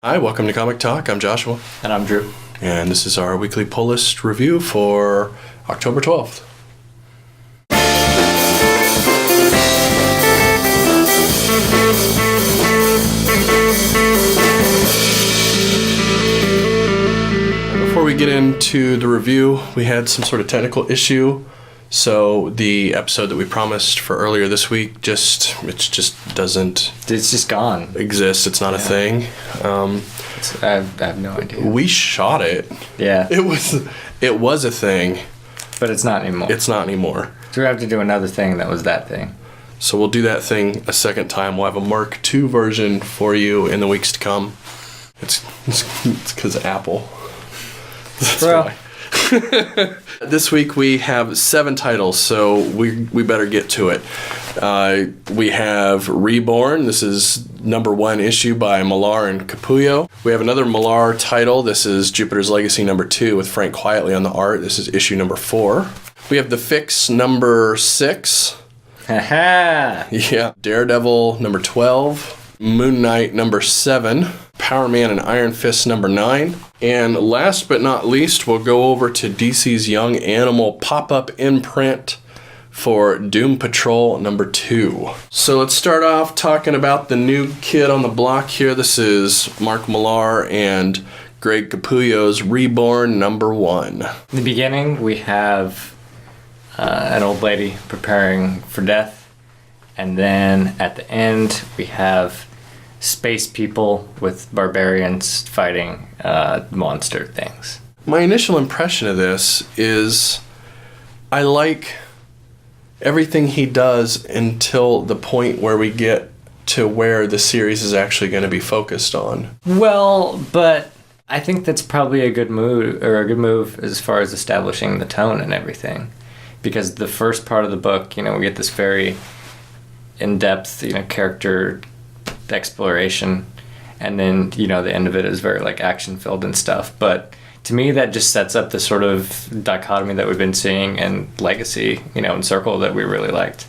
Hi, welcome to Comic Talk. I'm Joshua. And I'm Drew. And this is our weekly pull list review for October 12th. Before we get into the review, we had some sort of technical issue. So the episode that we promised for earlier this week it just doesn't... It's just gone. Exist. It's not a thing. I have no idea. We shot it. Yeah. It was a thing. But it's not anymore. It's not anymore. So we have to do another thing that was that thing. So we'll do that thing a second time. We'll have a Mark II version for you in the weeks to come. It's because Apple. That's why. This week we have 7 titles, so we better get to it. We have Reborn. This is number 1 issue by Millar and Capullo. We have another Millar title. This is Jupiter's Legacy number 2 with Frank Quietly on the art. This is issue number 4. We have The Fix number 6. Haha! Yeah. Daredevil number 12. Moon Knight number 7. Power Man and Iron Fist number 9. And last but not least, we'll go over to DC's Young Animal pop-up imprint for Doom Patrol number 2. So let's start off talking about the new kid on the block here. This is Mark Millar and Greg Capullo's Reborn number 1. In the beginning, we have an old lady preparing for death. And then at the end, we have space people with barbarians fighting monster things. My initial impression of this is I like everything he does until the point where we get to where the series is actually going to be focused on. Well, but I think that's probably a good move as far as establishing the tone and everything. Because the first part of the book, we get this very in-depth, character exploration, and then the end of it is very action filled and stuff. But to me, that just sets up the sort of dichotomy that we've been seeing in Legacy, in Circle, that we really liked.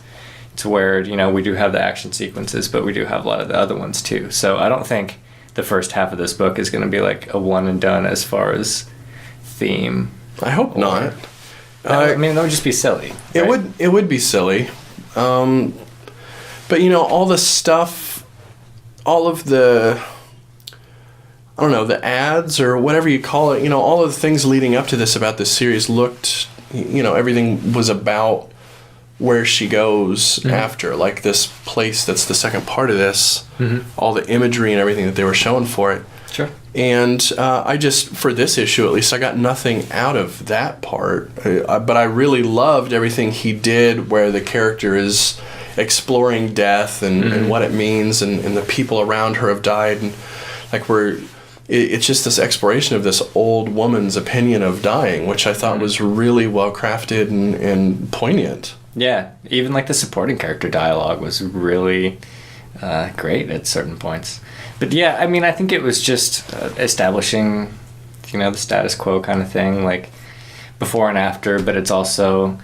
To where we do have the action sequences, but we do have a lot of the other ones too. So I don't think the first half of this book is going to be a one and done as far as theme. I hope not. That would just be silly. Right? It would be silly. But all the stuff, all of the, the ads or whatever you call it, all of the things leading up to this about this series looked, everything was about where she goes after, this place that's the second part of this, all the imagery and everything that they were showing for it. Sure. And for this issue at least, I got nothing out of that part. But I really loved everything he did where the character is exploring death and what it means and the people around her have died. And it's just this exploration of this old woman's opinion of dying, which I thought was really well crafted and poignant. Yeah, even the supporting character dialogue was really great at certain points. But yeah, I think it was just establishing, the status quo kind of thing, before and after, but it's also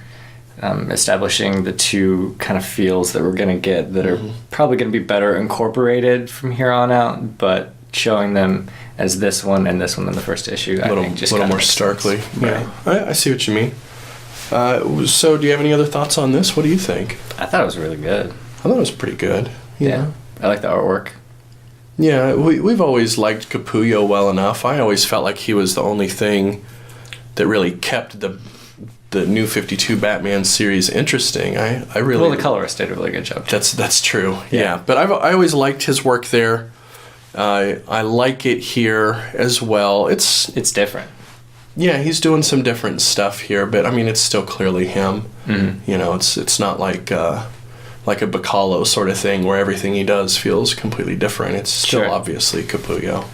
establishing the two kind of feels that we're going to get that are probably going to be better incorporated from here on out, but showing them as this one and this one in the first issue, I think just a little more starkly. Sense. Yeah, I see what you mean. So do you have any other thoughts on this? What do you think? I thought it was really good. I thought it was pretty good. Yeah. I like the artwork. Yeah, we've always liked Capullo well enough. I always felt like he was the only thing that really kept the New 52 Batman series interesting. I really... Well, the colorist did a really good job. That's true. Yeah. But I always liked his work there. I like it here as well. It's different. Yeah, he's doing some different stuff here, but it's still clearly him. It's not like a Bacallo sort of thing where everything he does feels completely different. It's still obviously Capullo.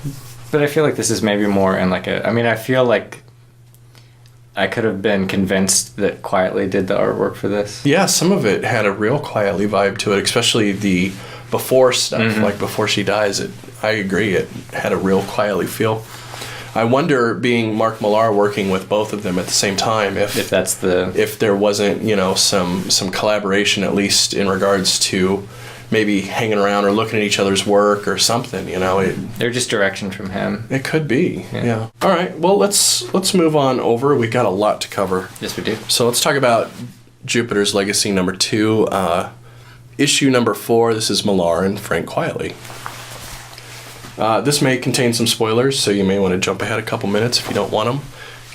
But I feel like this is maybe more in I feel like I could have been convinced that Quietly did the artwork for this. Yeah, some of it had a real Quietly vibe to it, especially the before stuff, before she dies. I agree, it had a real Quietly feel. I wonder, being Mark Millar working with both of them at the same time, if there wasn't some collaboration, at least in regards to maybe hanging around or looking at each other's work or something, you know. They're just direction from him. It could be, yeah. All right, well, let's move on over. We got a lot to cover. Yes, we do. So let's talk about Jupiter's Legacy number 2, issue number 4. This is Millar and Frank Quietly. This may contain some spoilers, so you may want to jump ahead a couple minutes if you don't want them,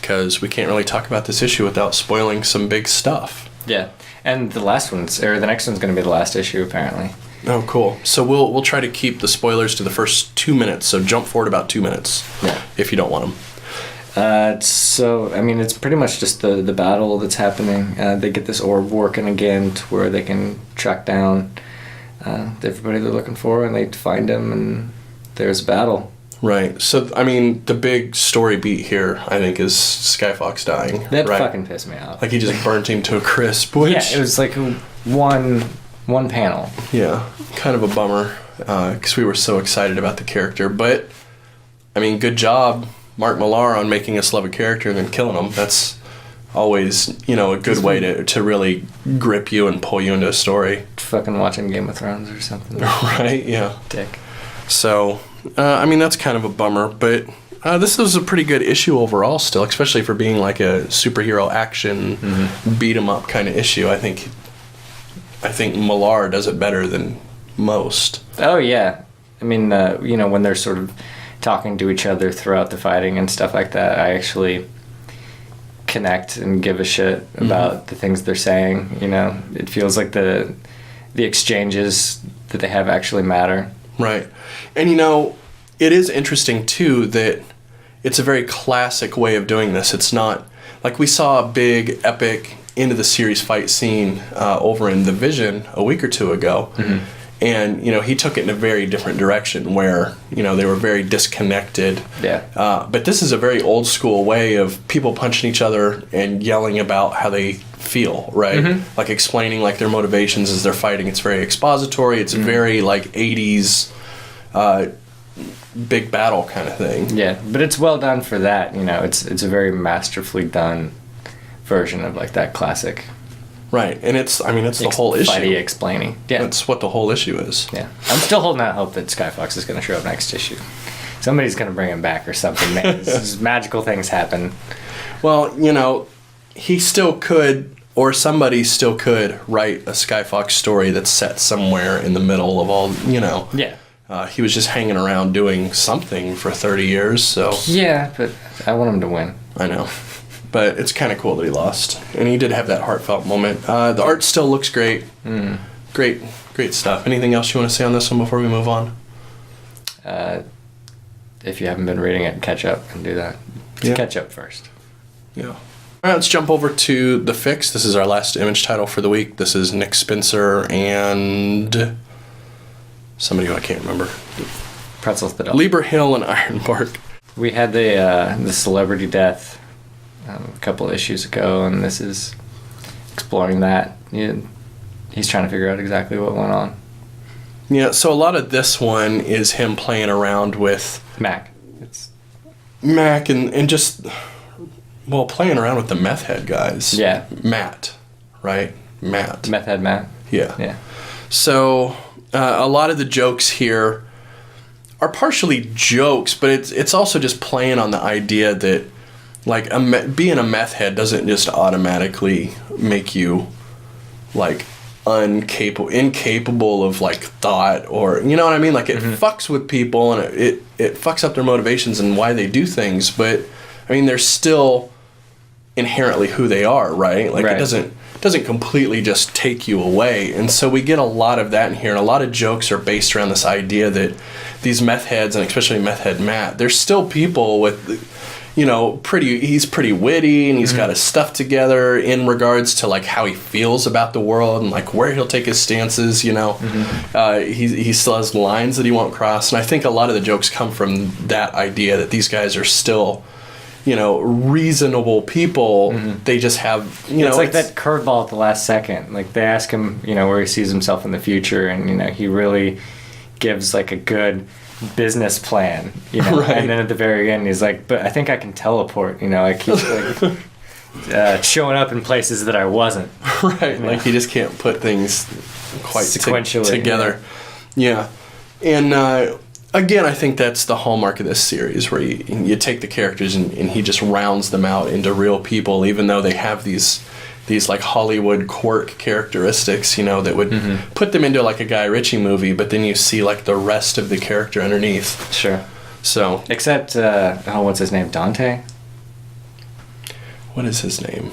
because we can't really talk about this issue without spoiling some big stuff. Yeah, and the next one's going to be the last issue, apparently. Oh, cool. So we'll try to keep the spoilers to the first 2 minutes, so jump forward about 2 minutes if you don't want them. So, I mean, it's pretty much just the battle that's happening. They get this orb working again to where they can track down everybody they're looking for, and they find him, and there's a battle. Right. So, I mean, the big story beat here, I think, is Skyfox dying. That fucking pissed me off. Like, he just burnt him to a crisp, which... Yeah, it was like one panel. Yeah, kind of a bummer, because we were so excited about the character. But, I mean, good job, Mark Millar, on making us love a character and then killing him. That's always, you know, a good way to really grip you and pull you into a story. Fucking watching Game of Thrones or something. Right, yeah. Dick. So... I mean, that's kind of a bummer, but this was a pretty good issue overall still, especially for being like a superhero action, beat 'em up kind of issue. I think Millar does it better than most. Oh, yeah. I mean, you know, when they're sort of talking to each other throughout the fighting and stuff like that, I actually connect and give a shit about the things they're saying, you know. It feels like the exchanges that they have actually matter. Right. And, you know, it is interesting, too, that it's a very classic way of doing this. It's not... Like, we saw a big, epic, end-of-the-series fight scene over in The Vision a week or two ago. And, you know, he took it in a very different direction where, you know, they were very disconnected. Yeah. But this is a very old-school way of people punching each other and yelling about how they feel, right? Like, explaining, like, their motivations as they're fighting. It's very expository. It's very, like, 80s big battle kind of thing. Yeah, but it's well done for that, you know. It's a very masterfully done version of, like, that classic. Right, and it's the whole issue. Fighty explaining. Yeah. That's what the whole issue is. Yeah. I'm still holding out hope that Skyfox is going to show up next issue. Somebody's going to bring him back or something. These magical things happen. Well, you know, he still could, or somebody still could, write a Skyfox story that's set somewhere in the middle of all, you know. Yeah. He was just hanging around doing something for 30 years, so... Yeah, but I want him to win. I know. But it's kind of cool that he lost. And he did have that heartfelt moment. The art still looks great. Great stuff. Anything else you want to say on this one before we move on? If you haven't been reading it, catch up and do that. Catch up first. Yeah. All right, let's jump over to The Fix. This is our last image title for the week. This is Nick Spencer and... somebody who I can't remember. Pretzel Spittle. Lieber Hill and Ironbark. We had the celebrity death a couple issues ago, and this is exploring that. He's trying to figure out exactly what went on. Yeah, so a lot of this one is him playing around with... Mac. It's Mac and just... Well, playing around with the meth head guys. Yeah. Matt, right? Matt. Meth head Matt? Yeah. Yeah. So... a lot of the jokes here are partially jokes, but it's also just playing on the idea that, like, being a meth head doesn't just automatically make you, like, incapable of, like, thought, or, you know what I mean? Like, it fucks with people, and it fucks up their motivations and why they do things, but, I mean, they're still inherently who they are, right? Like, right. It doesn't completely just take you away. And so we get a lot of that in here, and a lot of jokes are based around this idea that these meth heads, and especially meth head Matt, they're still people with, you know, he's pretty witty, and he's got his stuff together in regards to, like, how he feels about the world and, like, where he'll take his stances, you know. He still has lines that he won't cross, and I think a lot of the jokes come from that idea that these guys are still... you know, reasonable people. They just have, you know... It's like that curveball at the last second. Like, they ask him, you know, where he sees himself in the future, and, you know, he really gives, like, a good business plan, you know? Right. And then at the very end, he's like, but I think I can teleport, you know? I keep, like, showing up in places that I wasn't. Right. You know? Like, he just can't put things quite sequentially together. Yeah. And again, I think that's the hallmark of this series, where you take the characters and he just rounds them out into real people, even though they have these like Hollywood quirk characteristics, you know, that would put them into like a Guy Ritchie movie, but then you see like the rest of the character underneath. Sure. So. Except, what's his name? Dante? What is his name?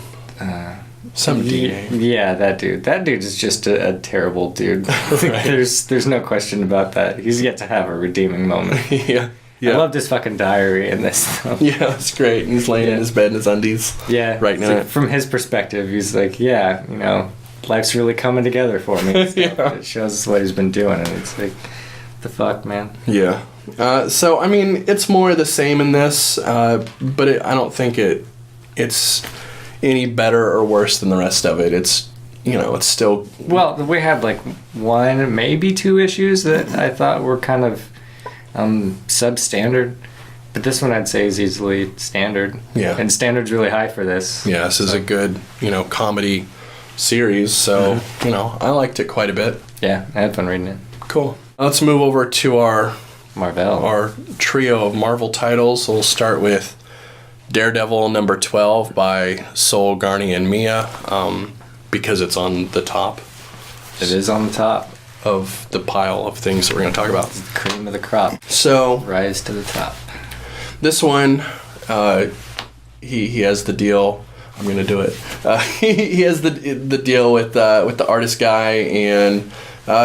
Some DA. Yeah, that dude. That dude is just a terrible dude. Right. There's no question about that. He's yet to have a redeeming moment. Yeah. I loved his fucking diary in this, though. Yeah, it's great. And he's laying in his bed in his undies. Yeah. Right now. Like, from his perspective, he's like, yeah, you know, life's really coming together for me. Yeah. It shows what he's been doing, and it's like, the fuck, man. Yeah. So, I mean, it's more the same in this, but I don't think it's any better or worse than the rest of it. It's, you know, it's still... Well, we had like one, maybe two issues that I thought were kind of substandard, but this one I'd say is easily standard. Yeah. And standard's really high for this. Yeah, this is a good, you know, comedy series, so, you know, I liked it quite a bit. Yeah, I had fun reading it. Cool. Let's move over to our trio of Marvel titles. We'll start with Daredevil number 12 by Sol, Garni, and Mia, because it's on the top. It is on the top of the pile of things that we're going to talk about. Cream of the crop. So, rise to the top. This one, he has the deal. I'm going to do it. He has the deal with the artist guy, and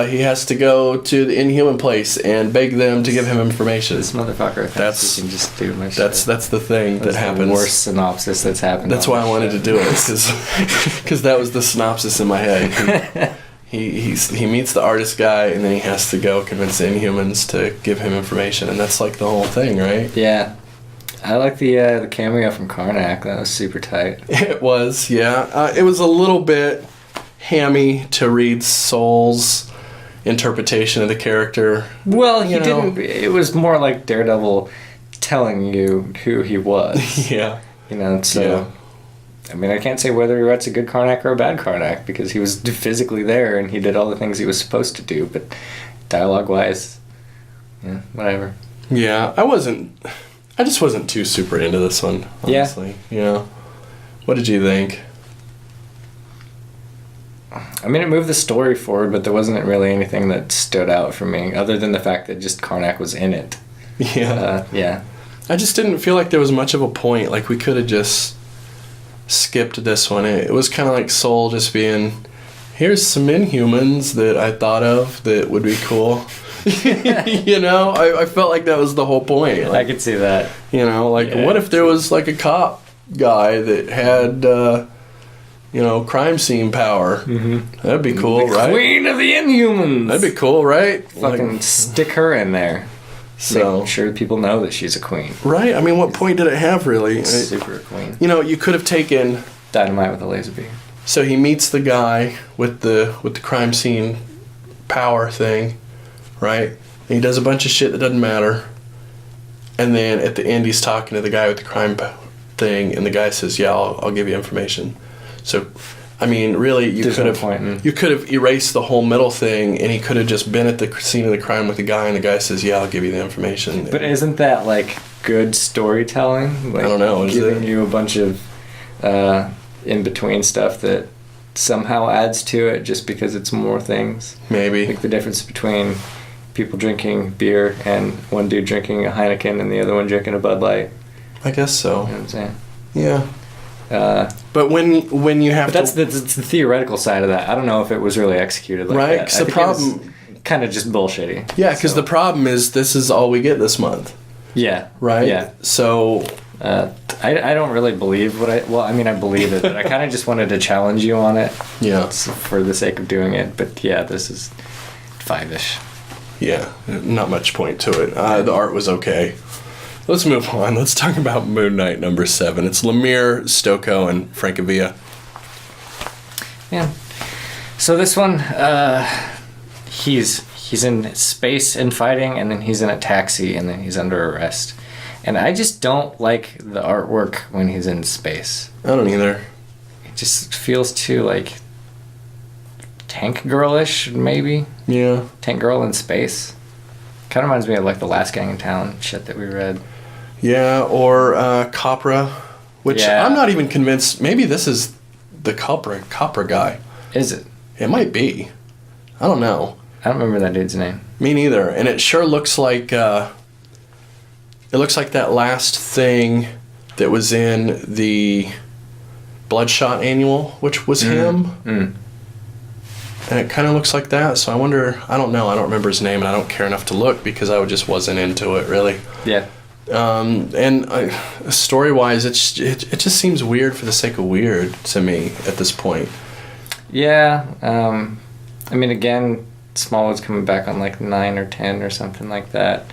he has to go to the Inhuman place and beg them to give him information. This motherfucker thinks he can just do my shit. That's the thing that happens. The worst synopsis that's happened. That's why I wanted to do it, because that was the synopsis in my head. He meets the artist guy, and then he has to go convince the Inhumans to give him information, and that's like the whole thing, right? Yeah. I like the cameo from Karnak. That was super tight. It was, yeah. It was a little bit hammy to read Sol's interpretation of the character. Well, he didn't. It was more like Daredevil telling you who he was. Yeah. You know, so... Yeah. I mean, I can't say whether he writes a good Karnak or a bad Karnak, because he was physically there and he did all the things he was supposed to do, but dialogue-wise, yeah, whatever. Yeah, I just wasn't too super into this one, honestly. Yeah. What did you think? I mean, it moved the story forward, but there wasn't really anything that stood out for me, other than the fact that just Karnak was in it. Yeah. Yeah. I just didn't feel like there was much of a point. Like, we could have just skipped this one. It was kind of like Sol just being, here's some Inhumans that I thought of that would be cool. You know, I felt like that was the whole point. Like, I could see that. You know, like, what if there was like a cop guy that had, you know, crime scene power? Mm-hmm. That'd be cool, the right? Queen of the Inhumans. That'd be cool, right? Fucking stick her in there. So make sure people know that she's a queen. Right? I mean, what point did it have, really? Super queen. You know, you could have taken Dynamite with a laser beam. So he meets the guy with the crime scene power thing, right? And he does a bunch of shit that doesn't matter. And then at the end, he's talking to the guy with the crime thing, and the guy says, "Yeah, I'll give you information." So, I mean, really, you could have erased the whole middle thing, and he could have just been at the scene of the crime with the guy, and the guy says, "Yeah, I'll give you the information." But isn't that like good storytelling? Like, I don't know. Giving you a bunch of in between stuff that somehow adds to it, just because it's more things. Maybe. Like the difference between people drinking beer and one dude drinking a Heineken and the other one drinking a Bud Light. I guess so. You know what I'm saying? Yeah. But when you have that's the theoretical side of that. I don't know if it was really executed like right, that. Because the problem... kind of just bullshitty. Yeah, because the problem is this is all we get this month. Yeah. Right? Yeah. So... I don't really believe I believe it, but I kind of just wanted to challenge you on it. Yeah. For the sake of doing it. But yeah, this is 5-ish. Yeah, not much point to it. The art was okay. Let's move on. Let's talk about Moon Knight number 7. It's Lemire, Stocco, and Francavilla. Yeah. So this one, he's in space and fighting, and then he's in a taxi, and then he's under arrest. And I just don't like the artwork when he's in space. I don't either. It just feels too tank girlish, maybe. Yeah. Tank girl in space. Kind of reminds me of like the Last Gang in Town shit that we read. Yeah, or Copra, which I'm not even convinced. Maybe this is the Copra guy. Is it? It might be. I don't know. I don't remember that dude's name. Me neither. And it sure looks like it looks like that last thing that was in the Bloodshot annual, which was him. Mm. And it kind of looks like that. So I wonder. I don't know. I don't remember his name, and I don't care enough to look because I just wasn't into it really. Yeah. And story-wise, it just seems weird for the sake of weird to me at this point. Yeah. I mean, again, Smallwood's coming back on like 9 or 10 or something like that.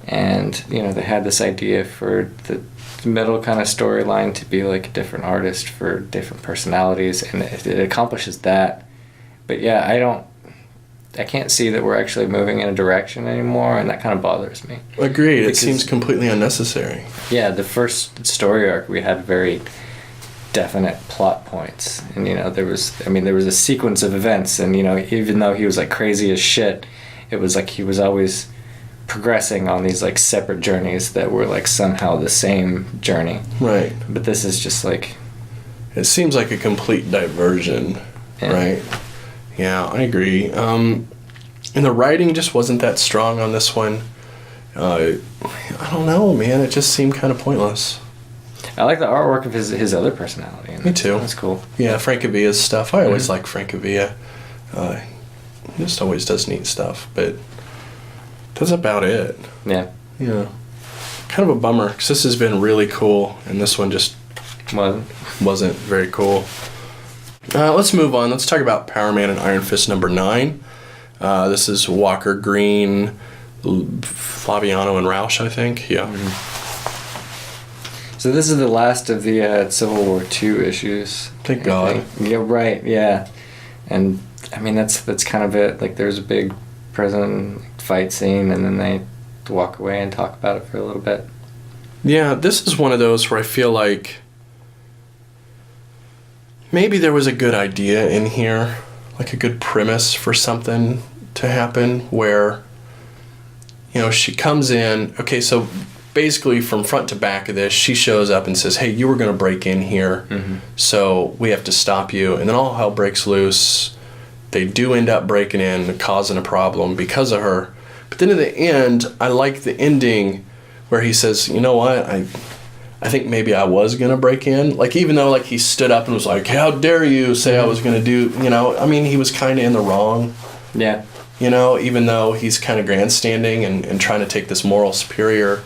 And, you know, they had this idea for the middle kind of storyline to be like a different artist for different personalities, and it accomplishes that. But yeah, I can't see that we're actually moving in a direction anymore, and that kind of bothers me. Agreed. It seems completely unnecessary. Yeah, the first story arc, we had very definite plot points, and you know there was a sequence of events, and you know even though he was like crazy as shit, it was like he was always progressing on these like separate journeys that were like somehow the same journey. Right. But this is just like, it seems like a complete diversion. Yeah. Right. Yeah, I agree. And the writing just wasn't that strong on this one. I don't know, man. It just seemed kind of pointless. I like the artwork of his other personality. Me too. That's cool. Yeah, Francavilla's stuff. I always like Francavilla. He just always does neat stuff, but that's about it. Yeah. Yeah. Kind of a bummer, because this has been really cool, and this one just wasn't very cool. Let's move on. Let's talk about Power Man and Iron Fist number 9. This is Walker Green, Flaviano, and Rausch, I think. Yeah. So this is the last of the Civil War II issues. Thank God. Yeah, right. Yeah, and I mean that's kind of it. Like there's a big prison fight scene, and then they walk away and talk about it for a little bit. Yeah, this is one of those where I feel like maybe there was a good idea in here, like a good premise for something to happen where, you know, she comes in. Okay, so basically from front to back of this, she shows up and says, hey, you were going to break in here, so we have to stop you. And then all hell breaks loose. They do end up breaking in, causing a problem because of her. But then in the end, I like the ending where he says, you know what, I think maybe I was going to break in. Like, even though, like, he stood up and was like, how dare you say I was going to do, you know, I mean, he was kind of in the wrong. Yeah. You know, even though he's kind of grandstanding and trying to take this moral superior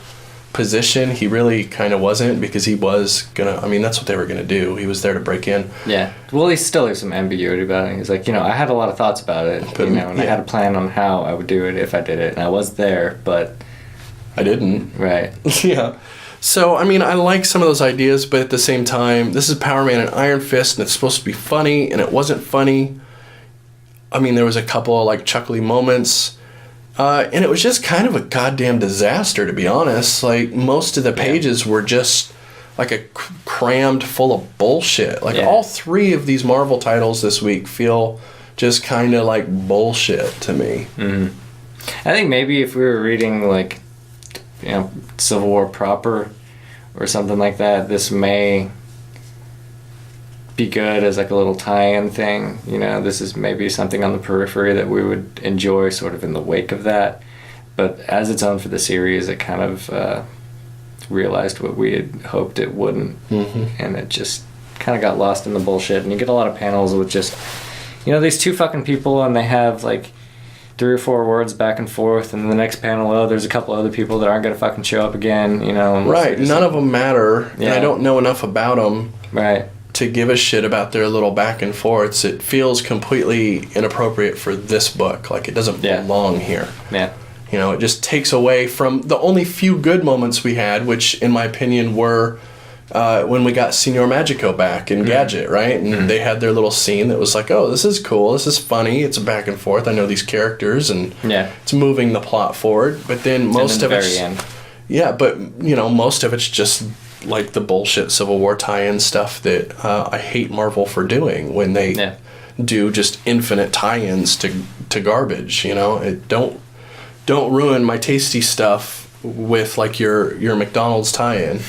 position, he really kind of wasn't, because he was going to, I mean, that's what they were going to do. He was there to break in. Yeah. Well, he still has some ambiguity about it. He's like, you know, I had a lot of thoughts about it, but, you know, and I had a plan on how I would do it if I did it, and I was there, but I didn't. Right. Yeah. So, I mean, I like some of those ideas, but at the same time, this is Power Man and Iron Fist, and it's supposed to be funny, and it wasn't funny. I mean, there was a couple of, like, chuckly moments, and it was just kind of a goddamn disaster, to be honest. Like, most of the pages were just, like, crammed full of bullshit. Like, all 3 of these Marvel titles this week feel just kind of like bullshit to me. Mm-hmm. I think maybe if we were reading, like, you know, Civil War proper or something like that, this may be good as like a little tie-in thing. You know, this is maybe something on the periphery that we would enjoy sort of in the wake of that. But as its own for the series, it kind of realized what we had hoped it wouldn't. And it just kind of got lost in the bullshit. And you get a lot of panels with just, you know, these 2 fucking people, and they have like 3 or 4 words back and forth, and the next panel, oh, there's a couple other people that aren't going to fucking show up again, you know. Right, none of them matter, and I don't know enough about them to give a shit about their little back and forths. It feels completely inappropriate for this book. Like, it doesn't belong here. Yeah. You know, it just takes away from the only few good moments we had, which, in my opinion, were when we got Senor Magico back in Gadget, right? And they had their little scene that was like, oh, this is cool, this is funny, it's a back and forth, I know these characters, and it's moving the plot forward. But then most of it's... Yeah, but, you know, most of it's just like the bullshit Civil War tie-in stuff that I hate Marvel for doing when they do just infinite tie-ins to garbage. You know, don't ruin my tasty stuff with like your McDonald's tie-in.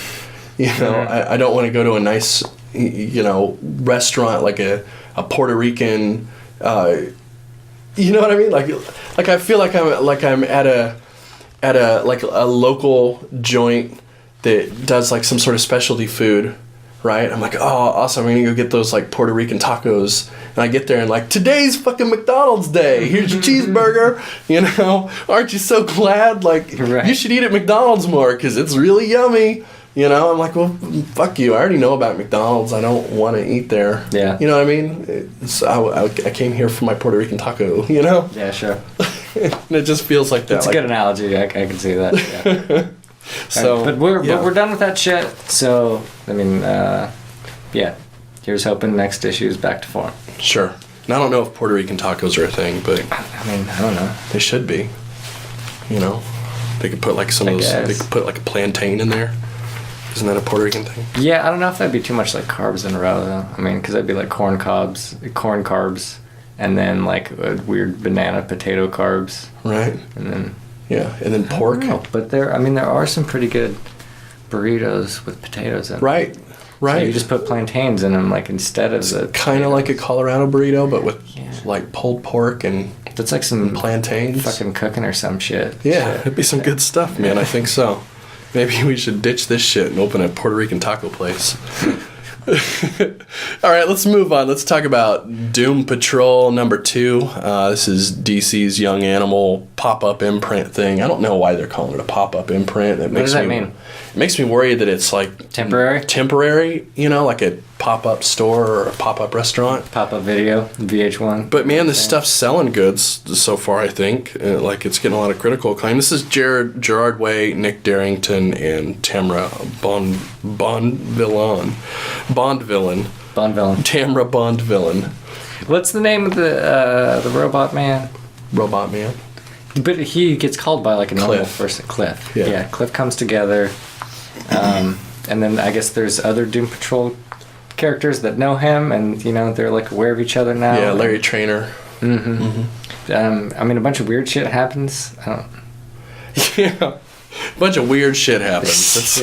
You know, I don't want to go to a nice, you know, restaurant like a Puerto Rican. You know what I mean? Like I feel like I'm at a like a local joint that does like some sort of specialty food, right? I'm like, oh, awesome! I'm gonna go get those like Puerto Rican tacos, and I get there and like, today's fucking McDonald's day. Here's your cheeseburger. You know, aren't you so glad? Like, you should eat at McDonald's more because it's really yummy. You know, I'm like, well, fuck you. I already know about McDonald's. I don't want to eat there. Yeah. You know what I mean? I came here for my Puerto Rican taco, you know? Yeah, sure. And it just feels like that. It's a good analogy. I can see that. Yeah. So, but we're done with that shit. So, I mean, yeah. Here's hoping next issue is back to form. Sure. And I don't know if Puerto Rican tacos are a thing, but... I mean, I don't know. They should be. You know? They could put like some of those... They could put like a plantain in there. Isn't that a Puerto Rican thing? Yeah, I don't know if that'd be too much like carbs in a row though. I mean, because that'd be like corn carbs, and then like weird banana potato carbs. Right. And then and then pork. But there are some pretty good burritos with potatoes in them. Right. Right. So you just put plantains in them, like instead of the. Kind of like a Colorado burrito, but with like pulled pork and. That's like some plantains. Fucking cooking or some shit. Yeah, it'd be some good stuff, man. I think so. Maybe we should ditch this shit and open a Puerto Rican taco place. All right, let's move on. Let's talk about Doom Patrol #2. This is DC's Young Animal pop-up imprint thing. I don't know why they're calling it a pop-up imprint. What does that mean? It makes me worried that it's like... Temporary, you know, like a pop-up store or a pop-up restaurant. Pop-up video, VH1. But man, this stuff's selling goods so far, I think. Like, it's getting a lot of critical acclaim. This is Gerard Way, Nick Darrington, and Tamra Bondvillain. Tamra Bondvillain. What's the name of the robot man? Robot man. But he gets called by like a normal person. Cliff. Yeah, Cliff comes together. And then I guess there's other Doom Patrol characters that know him, and you know they're like aware of each other now. Yeah, Larry Traynor. I mean, a bunch of weird shit happens. Yeah, a bunch of weird shit happens.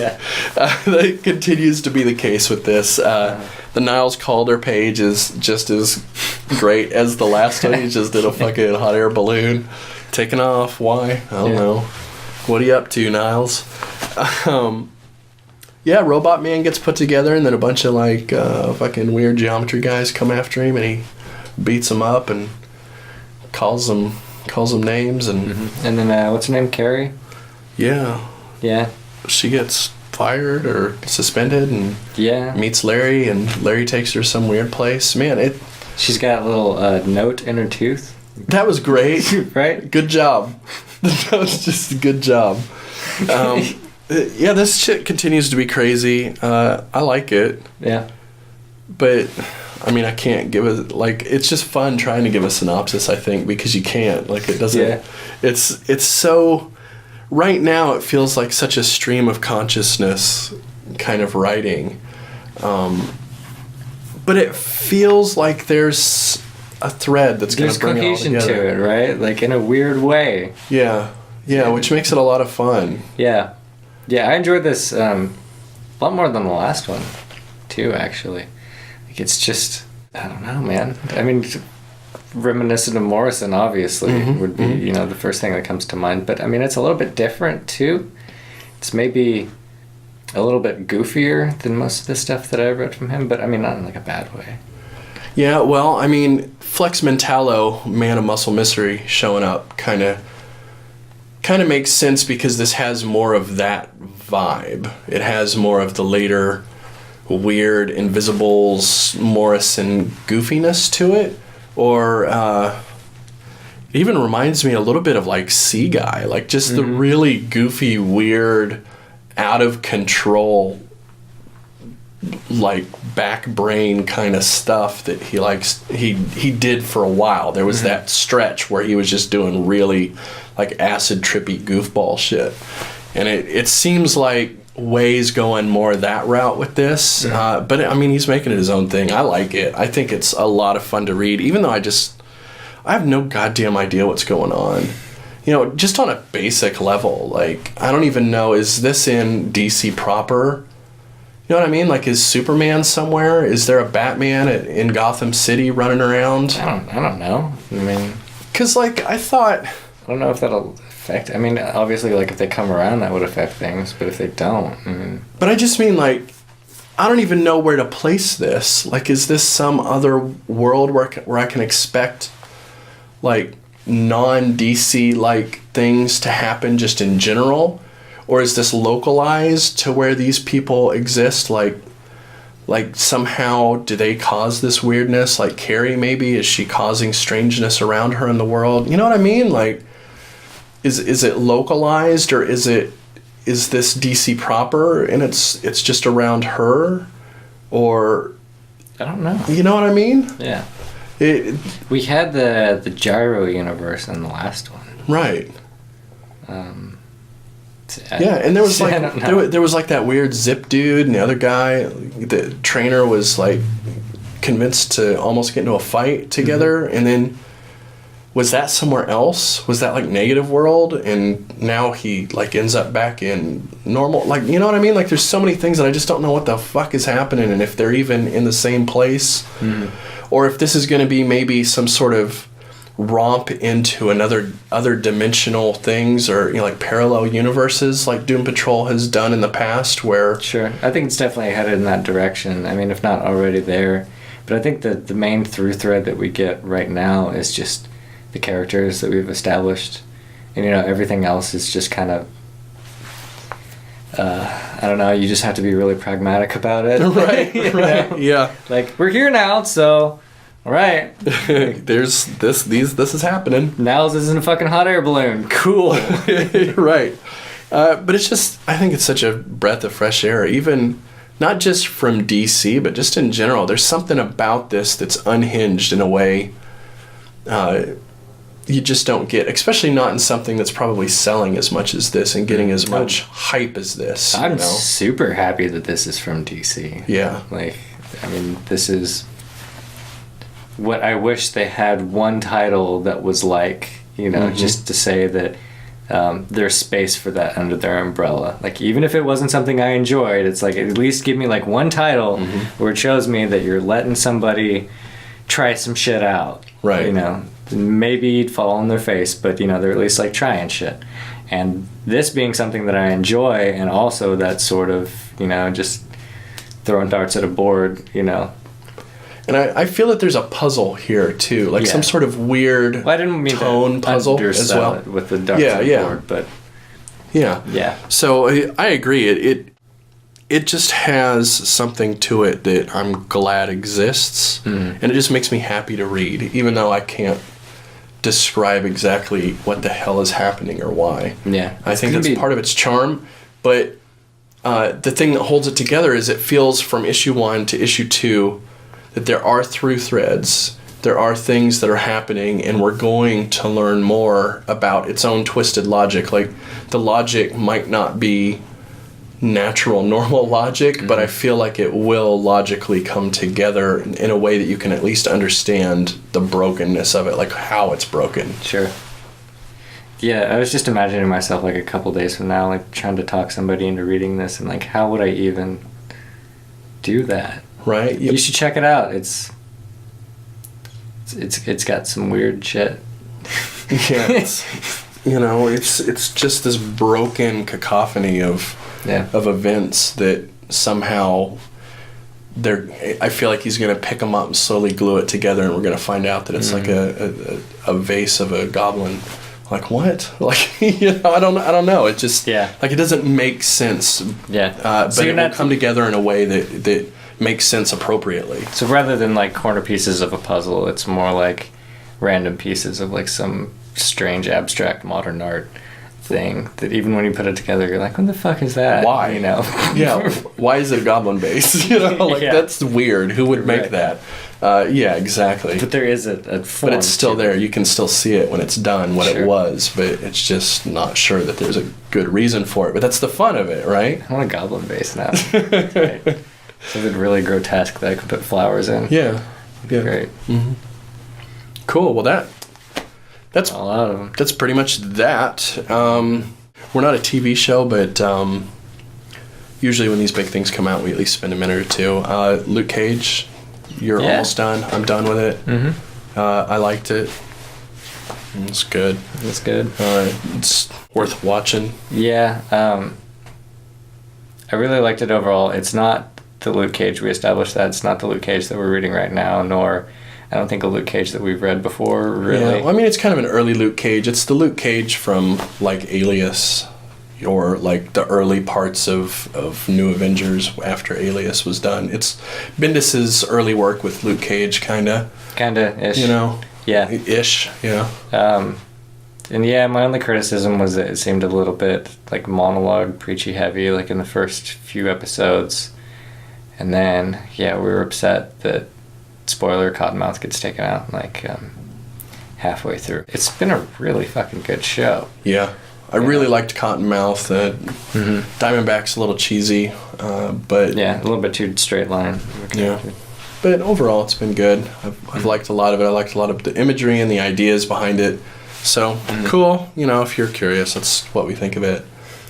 That continues to be the case with this. The Niles Calder page is just as great as the last one. He just did a fucking hot air balloon taking off. Why? I don't know. What are you up to, Niles? Yeah, Robot Man gets put together, and then a bunch of like fucking weird geometry guys come after him, and he beats them up and calls them names, and and then what's her name, Carrie? Yeah. She gets fired or suspended, and meets Larry, and Larry takes her to some weird place. Man, she's got a little note in her tooth. That was great. Right? Good job. That was just a good job. Yeah, this shit continues to be crazy. I like it. Yeah. But, I mean, I can't give it, like, it's just fun trying to give a synopsis, I think, because you can't. Like, it doesn't, it's so, right now it feels like such a stream of consciousness kind of writing. But it feels like there's a thread that's going to bring it all together. There's cohesion to it, right? Like, in a weird way. Yeah, which makes it a lot of fun. Yeah, I enjoyed this a lot more than the last one, too, actually. Like, it's just, I don't know, man. I mean, reminiscent of Morrison, obviously, would be, you know, the first thing that comes to mind. But, I mean, it's a little bit different, too. It's maybe a little bit goofier than most of the stuff that I read from him, but, I mean, not in, like, a bad way. Yeah, well, I mean, Flex Mentallo, Man of Muscle Mystery, showing up kind of makes sense because this has more of that vibe. It has more of the later weird Invisibles, Morrison goofiness to it. Or it even reminds me a little bit of like Sea Guy, like just the really goofy, weird, out of control, like back brain kind of stuff that he likes. He did for a while. There was that stretch where he was just doing really like acid trippy goofball shit, and it seems like ways going more that route with this. But I mean, he's making it his own thing. I like it. I think it's a lot of fun to read, even though I have no goddamn idea what's going on. You know, just on a basic level, like, I don't even know, is this in DC proper? You know what I mean? Like, is Superman somewhere? Is there a Batman in Gotham City running around? I don't know. I mean... Because, like, I don't know if that'll affect... I mean, obviously, like, if they come around, that would affect things, but if they don't, I mean... But I just mean, like, I don't even know where to place this. Like, is this some other world where I can expect, like, non-DC like things to happen just in general, or is this localized to where these people exist? Like somehow do they cause this weirdness? Like Carrie, maybe, is she causing strangeness around her in the world? You know what I mean? Like, is it localized, or is this DC proper and it's just around her, or I don't know. You know what I mean? Yeah. We had the Gyro universe in the last one, right? Yeah, and there was like there was like that weird Zip dude, and the other guy, the trainer, was like convinced to almost get into a fight together, and then was that somewhere else? Was that like Negative World, and now he like ends up back in normal? Like, you know what I mean? Like, there's so many things that I just don't know what the fuck is happening, and if they're even in the same place. Or if this is going to be maybe some sort of romp into other dimensional things, or, you know, like parallel universes like Doom Patrol has done in the past, where... Sure. I think it's definitely headed in that direction. I mean, if not already there. But I think that the main through thread that we get right now is just the characters that we've established. And, you know, everything else is just kind of... I don't know, you just have to be really pragmatic about it. Right, right, yeah. Like, we're here now, so, alright. There's this is happening. Now's is in a fucking hot air balloon. Cool. Right. But it's just, I think it's such a breath of fresh air, even, not just from DC, but just in general. There's something about this that's unhinged in a way you just don't get, especially not in something that's probably selling as much as this and getting as much hype as this. I'm super happy that this is from DC. Yeah. Like, I mean, this is what I wish they had one title that was like, you know, just to say that there's space for that under their umbrella. Like, even if it wasn't something I enjoyed, it's like, at least give me like one title where it shows me that you're letting somebody try some shit out. Right. You know, maybe fall on their face, but, you know, they're at least like trying shit. And this being something that I enjoy, and also that sort of, you know, just throwing darts at a board, you know. And I feel that there's a puzzle here too, like some sort of weird I didn't mean tone puzzle as well. It with the darts at the board, but yeah. So I agree. It just has something to it that I'm glad exists, and it just makes me happy to read, even though I can't describe exactly what the hell is happening or why. Yeah, I think that's part of its charm, but the thing that holds it together is it feels from issue 1 to issue 2 that there are through threads, there are things that are happening, and we're going to learn more about its own twisted logic. Like, the logic might not be natural, normal logic, but I feel like it will logically come together in a way that you can at least understand the brokenness of it, like how it's broken. Sure. Yeah, I was just imagining myself like a couple days from now, like trying to talk somebody into reading this, and like, how would I even do that? Right. You should check it out. It's got some weird shit. Yeah. It's just this broken cacophony of events that somehow I feel like he's going to pick them up and slowly glue it together, and we're going to find out that it's like a vase of a goblin. Like, what? Like, you know, I don't know. It just like, it doesn't make sense. Yeah. But so it will come together in a way that makes sense appropriately. So rather than like corner pieces of a puzzle, it's more like random pieces of like some strange abstract modern art thing that even when you put it together, you're like, what the fuck is that? Why? You know? Yeah. Why is it a goblin base? You know, like that's weird. Who would make that? Yeah, exactly. But there is a form. But it's still there. You can still see it when it's done, what it was. But it's just not sure that there's a good reason for it. But that's the fun of it, right? I want a goblin base now. Something really grotesque that I could put flowers in. Yeah. Yeah. Great. Mm-hmm. Cool. Well, that's all out of them. That's pretty much that. We're not a TV show, but usually when these big things come out, we at least spend a minute or two. Luke Cage, you're almost done. I'm done with it. Mm-hmm. I liked it. It's good. It's good. It's worth watching. Yeah. I really liked it overall. It's not the Luke Cage, we established that. It's not the Luke Cage that we're reading right now, nor I don't think a Luke Cage that we've read before, really. Yeah, well, I mean, it's kind of an early Luke Cage. It's the Luke Cage from, like, Alias, or, like, the early parts of New Avengers after Alias was done. It's Bendis's early work with Luke Cage, Kinda-ish. You know? Yeah. Ish, yeah. And yeah, my only criticism was that it seemed a little bit, like, monologue, preachy heavy, like, in the first few episodes. And then, yeah, we were upset that, spoiler, Cottonmouth gets taken out, like, halfway through. It's been a really fucking good show. Yeah. I really liked Cottonmouth. Diamondback's a little cheesy, but... Yeah, a little bit too straight line. Yeah. But overall, it's been good. I've liked a lot of it. I liked a lot of the imagery and the ideas behind it. So, cool. You know, if you're curious, that's what we think of it.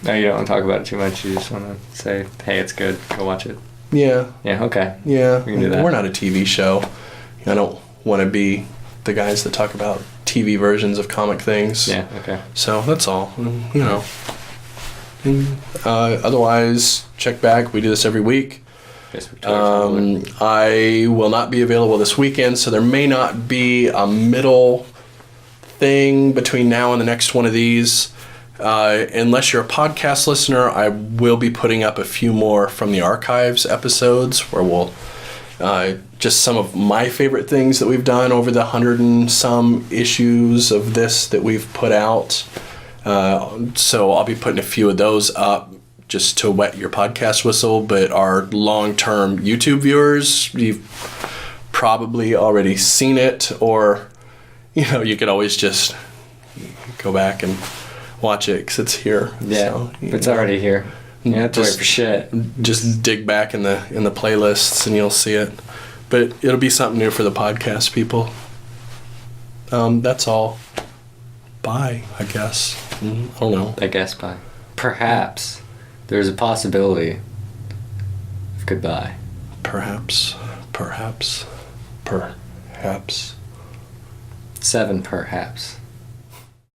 No, you don't want to talk about it too much. You just want to say, hey, it's good. Go watch it. Yeah. Yeah, okay. Yeah. We can do that. We're not a TV show. I don't want to be the guys that talk about TV versions of comic things. Yeah, okay. So, that's all. You know. Otherwise, check back. We do this every week. Facebook, Twitter, I will not be available this weekend, so there may not be a middle thing between now and the next one of these. Unless you're a podcast listener, I will be putting up a few more from the archives episodes where we'll just some of my favorite things that we've done over the 100 and some issues of this that we've put out. So I'll be putting a few of those up just to wet your podcast whistle. But our long-term YouTube viewers, you've probably already seen it, or you could always just go back and watch it because it's here. Yeah, so, it's already here. You don't have to wait for shit. Just dig back in the playlists and you'll see it. But it'll be something new for the podcast people. That's all. Bye, I guess. I don't know. I guess bye. Perhaps there's a possibility of goodbye. Perhaps. 7 perhaps.